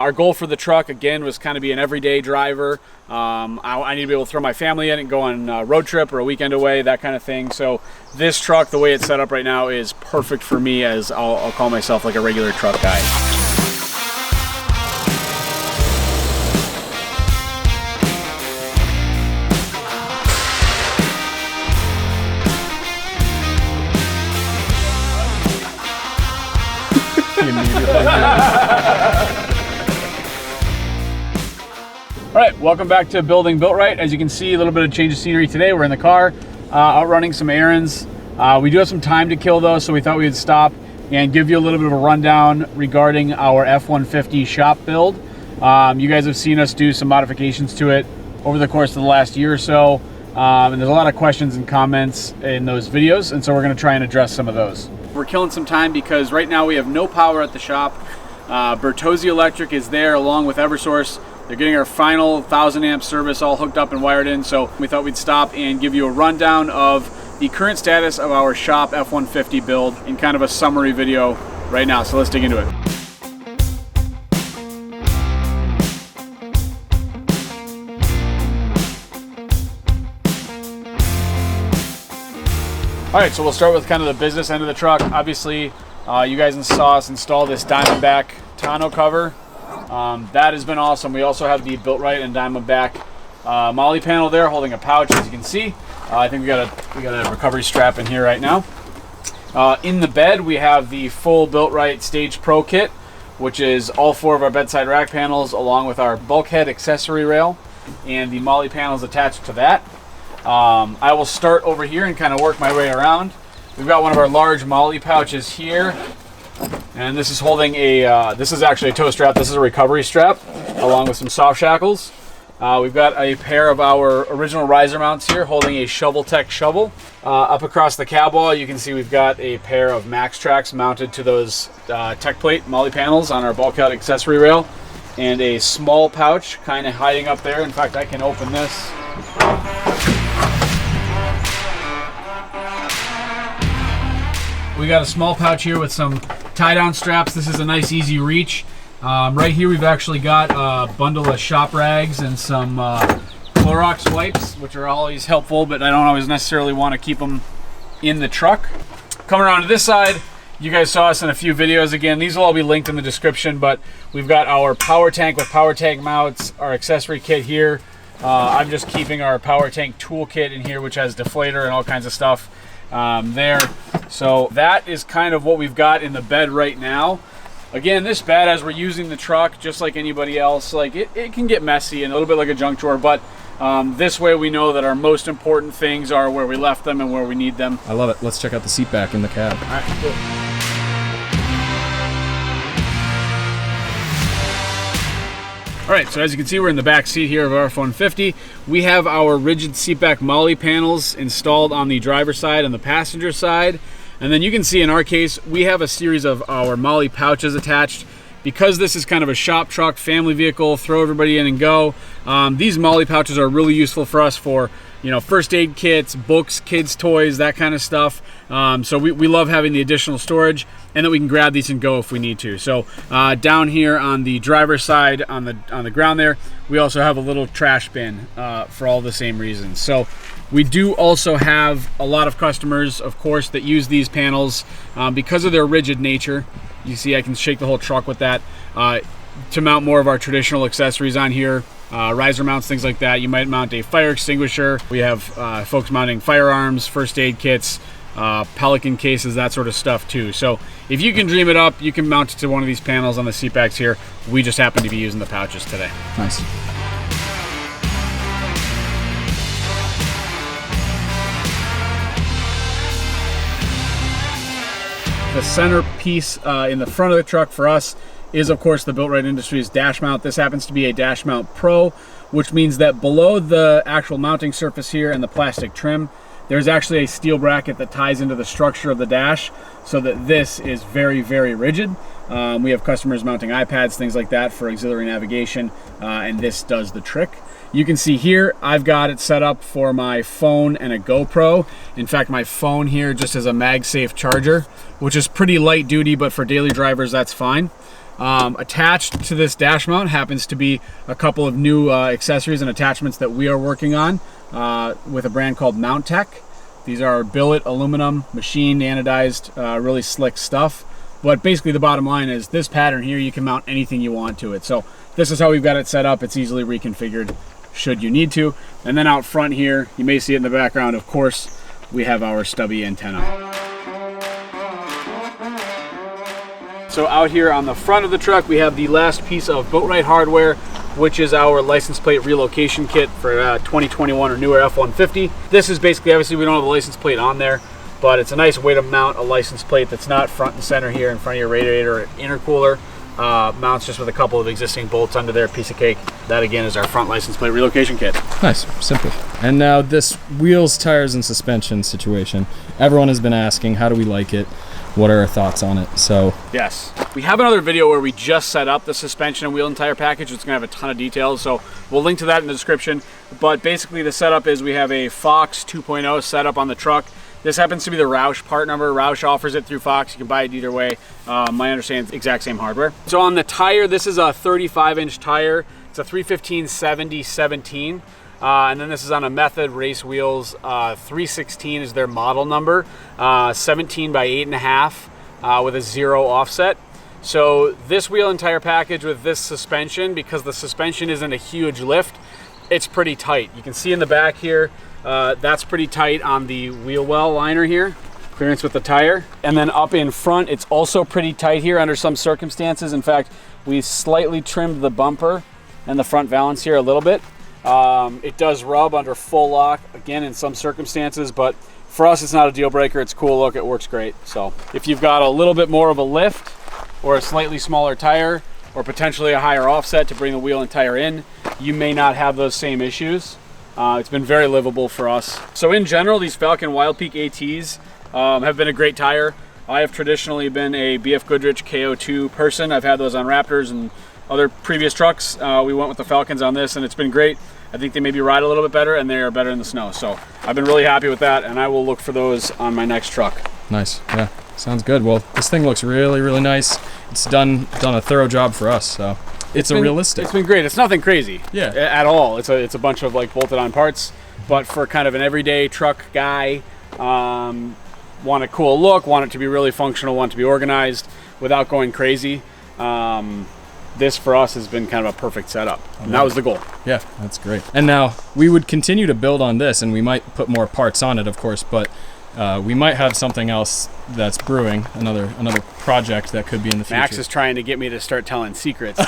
Our goal for the truck, again, was kind of be an everyday driver. I need to be able to throw my family in and go on a road trip or a weekend away, that kind of thing. So this truck, the way it's set up right now, is perfect for me, as I'll call myself like a regular truck guy. All right, welcome back to Building Built Right. As you can see, a little bit of change of scenery today. We're in the car, out running some errands. We do have some time to kill though, so we thought we would stop and give you a little bit of a rundown regarding our F-150 shop build. You guys have seen us do some modifications to it over the course of the last year or so, and there's a lot of questions and comments in those videos, and so we're gonna try and address some of those. We're killing some time because right now we have no power at the shop. Bertozzi Electric is there along with Eversource. They're getting our final 1,000 amp service all hooked up and wired in, so we thought we'd stop and give you a rundown of the current status of our shop F-150 build in kind of a summary video right now. So let's dig into it. All right, so we'll start with kind of the business end of the truck. Obviously, you guys saw us install this Diamondback tonneau cover. That has been awesome. We also have the Built Right and Diamondback Molly panel there holding a pouch, as you can see. I think we got a recovery strap in here right now. In the bed, we have the full Built Right Stage Pro kit, which is all 4 of our bedside rack panels along with our bulkhead accessory rail and the Molly panels attached to that. I will start over here and kind of work my way around. We've got one of our large Molly pouches here. And this is holding a, this is actually a tow strap. This is a recovery strap, along with some soft shackles. We've got a pair of our original riser mounts here, holding a Shovel Tech shovel. Up across the cab wall, you can see we've got a pair of Max Tracks mounted to those Tech Plate Molly panels on our bulkhead accessory rail. And a small pouch kind of hiding up there. In fact, I can open this. We got a small pouch here with some tie-down straps. This is a nice easy reach. Right here we've actually got a bundle of shop rags and some Clorox wipes, which are always helpful, but I don't always necessarily want to keep them in the truck. Coming around to this side, you guys saw us in a few videos. Again, these will all be linked in the description, but we've got our power tank with power tank mounts, our accessory kit here. I'm just keeping our power tank toolkit in here, which has deflator and all kinds of stuff there. So that is kind of what we've got in the bed right now. Again, this bed, as we're using the truck just like anybody else, like it can get messy and a little bit like a junk drawer, but this way we know that our most important things are where we left them and where we need them. I love it. Let's check out the seat back in the cab. All right, cool. All right, so as you can see, we're in the back seat here of our F-150. We have our rigid seatback Molly panels installed on the driver's side and the passenger side. And then you can see in our case, we have a series of our Molly pouches attached. Because this is kind of a shop truck, family vehicle, throw everybody in and go, these Molly pouches are really useful for us for, you know, first aid kits, books, kids' toys, that kind of stuff. So we love having the additional storage, and that we can grab these and go if we need to. So down here on the driver's side, on the ground there, we also have a little trash bin for all the same reasons. So we do also have a lot of customers, of course, that use these panels because of their rigid nature. You see I can shake the whole truck with that to mount more of our traditional accessories on here. Riser mounts, things like that. You might mount a fire extinguisher. We have folks mounting firearms, first aid kits, Pelican cases, that sort of stuff too. So if you can dream it up, you can mount it to one of these panels on the seat backs here. We just happen to be using the pouches today. Nice. The center piece in the front of the truck for us is, of course, the Built Right Industries dash mount. This happens to be a dash mount Pro, which means that below the actual mounting surface here and the plastic trim, there's actually a steel bracket that ties into the structure of the dash so that this is very, very rigid. We have customers mounting iPads, things like that for auxiliary navigation, and this does the trick. You can see here, I've got it set up for my phone and a GoPro. In fact, my phone here just has a MagSafe charger, which is pretty light duty, but for daily drivers, that's fine. Attached to this dash mount happens to be a couple of new accessories and attachments that we are working on with a brand called Mount Tech. These are billet aluminum, machined, anodized, really slick stuff. But basically the bottom line is this pattern here, you can mount anything you want to it. So this is how we've got it set up. It's easily reconfigured should you need to. And then out front here, you may see it in the background, of course, we have our stubby antenna. So out here on the front of the truck, we have the last piece of Boatwright hardware, which is our license plate relocation kit for 2021 or newer F-150. This is basically, obviously we don't have a license plate on there, but it's a nice way to mount a license plate that's not front and center here in front of your radiator or intercooler. Mounts just with a couple of existing bolts under there, piece of cake. That again is our front license plate relocation kit. Nice, simple. And now this wheels, tires, and suspension situation. Everyone has been asking, how do we like it? What are our thoughts on it? So yes, we have another video where we just set up the suspension and wheel and tire package. It's gonna have a ton of details, so we'll link to that in the description. But basically the setup is we have a Fox 2.0 setup on the truck. This happens to be the Roush part number. Roush offers it through Fox. You can buy it either way. My understanding is the exact same hardware. So on the tire, this is a 35-inch tire. It's a 315/70/17. And then this is on a Method race wheels. 316 is their model number. 17 by 8.5 with a 0 offset. So this wheel and tire package with this suspension, because the suspension isn't a huge lift, it's pretty tight. You can see in the back here, that's pretty tight on the wheel well liner here, clearance with the tire. And then up in front, it's also pretty tight here under some circumstances. In fact, we slightly trimmed the bumper and the front valance here a little bit. It does rub under full lock, again, in some circumstances, but for us, it's not a deal breaker. It's a cool look, it works great. So if you've got a little bit more of a lift or a slightly smaller tire or potentially a higher offset to bring the wheel and tire in, you may not have those same issues. It's been very livable for us. So in general, these Falcon Wild Peak ATs have been a great tire. I have traditionally been a BF Goodrich KO2 person. I've had those on Raptors and other previous trucks. We went with the Falcons on this and it's been great. I think they maybe ride a little bit better and they are better in the snow. So I've been really happy with that and I will look for those on my next truck. nice, yeah, sounds good. Well, this thing looks really, really nice. It's done a thorough job for us. So it's realistic. It's been great. It's nothing crazy, yeah, at all. It's a bunch of like bolted on parts, but for kind of an everyday truck guy, want a cool look, want it to be really functional, want it to be organized without going crazy. This for us has been kind of a perfect setup, and that was the goal. Yeah, that's great. And now we would continue to build on this, and we might put more parts on it, of course, but we might have something else that's brewing, another project that could be in the future. Max is trying to get me to start telling secrets.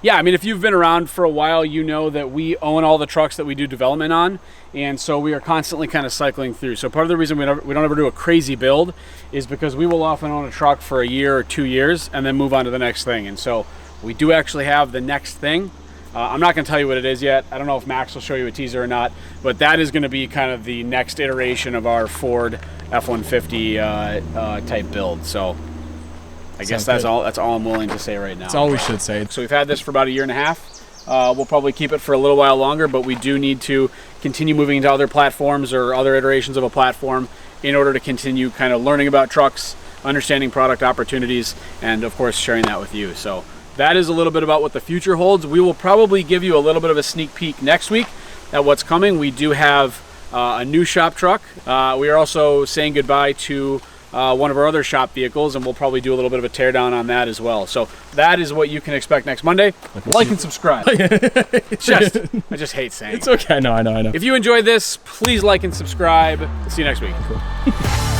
Yeah, I mean, if you've been around for a while, you know that we own all the trucks that we do development on, and so we are constantly kind of cycling through. So part of the reason we don't ever do a crazy build is because we will often own a truck for a year or 2 years and then move on to the next thing. And so we do actually have the next thing. I'm not going to tell you what it is yet. I don't know if Max will show you a teaser or not, but that is going to be kind of the next iteration of our Ford F-150 type build. So I guess that's all I'm willing to say right now. That's all we should say. So we've had this for about a year and a half. We'll probably keep it for a little while longer, but we do need to continue moving into other platforms or other iterations of a platform in order to continue kind of learning about trucks, understanding product opportunities, and of course sharing that with you. So that is a little bit about what the future holds. We will probably give you a little bit of a sneak peek next week at what's coming. We do have a new shop truck. We are also saying goodbye to one of our other shop vehicles, and we'll probably do a little bit of a teardown on that as well. So that is what you can expect next Monday. Like and subscribe. I just hate saying it. It's okay. I know. If you enjoyed this, please like and subscribe. See you next week. Cool.